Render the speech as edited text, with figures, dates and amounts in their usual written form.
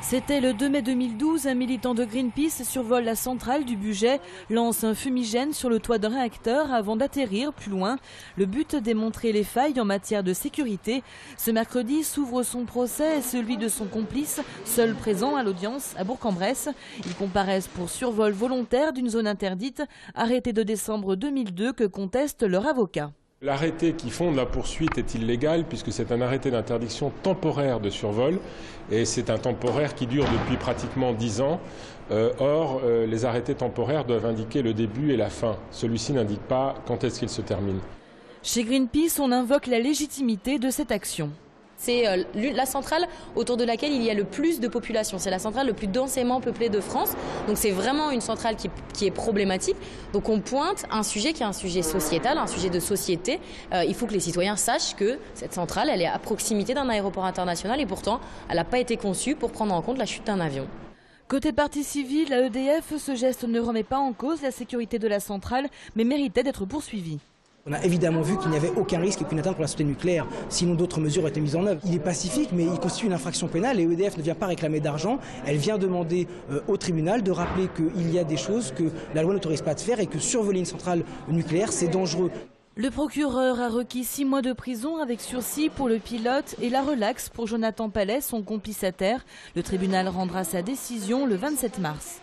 C'était le 2 mai 2012, un militant de Greenpeace survole la centrale du Bugey, lance un fumigène sur le toit d'un réacteur avant d'atterrir plus loin. Le but, démontrer les failles en matière de sécurité. Ce mercredi s'ouvre son procès et celui de son complice, seul présent à l'audience à Bourg-en-Bresse. Ils comparaissent pour survol volontaire d'une zone interdite, arrêté de décembre 2002 que conteste leur avocat. L'arrêté qui fonde la poursuite est illégal puisque c'est un arrêté d'interdiction temporaire de survol et c'est un temporaire qui dure depuis pratiquement 10 ans. Or, les arrêtés temporaires doivent indiquer le début et la fin. Celui-ci n'indique pas quand est-ce qu'il se termine. Chez Greenpeace, on invoque la légitimité de cette action. C'est la centrale autour de laquelle il y a le plus de population. C'est la centrale le plus densément peuplée de France. Donc c'est vraiment une centrale qui est problématique. Donc on pointe un sujet qui est un sujet sociétal, un sujet de société. Il faut que les citoyens sachent que cette centrale, elle est à proximité d'un aéroport international et pourtant, elle n'a pas été conçue pour prendre en compte la chute d'un avion. Côté partie civile, à EDF, ce geste ne remet pas en cause la sécurité de la centrale, mais méritait d'être poursuivi. On a évidemment vu qu'il n'y avait aucun risque et aucune atteinte pour la sûreté nucléaire, sinon d'autres mesures ont été mises en œuvre. Il est pacifique, mais il constitue une infraction pénale et EDF ne vient pas réclamer d'argent. Elle vient demander au tribunal de rappeler qu'il y a des choses que la loi n'autorise pas de faire et que survoler une centrale nucléaire, c'est dangereux. Le procureur a requis 6 mois de prison avec sursis pour le pilote et la relaxe pour Jonathan Palais, son complice à terre. Le tribunal rendra sa décision le 27 mars.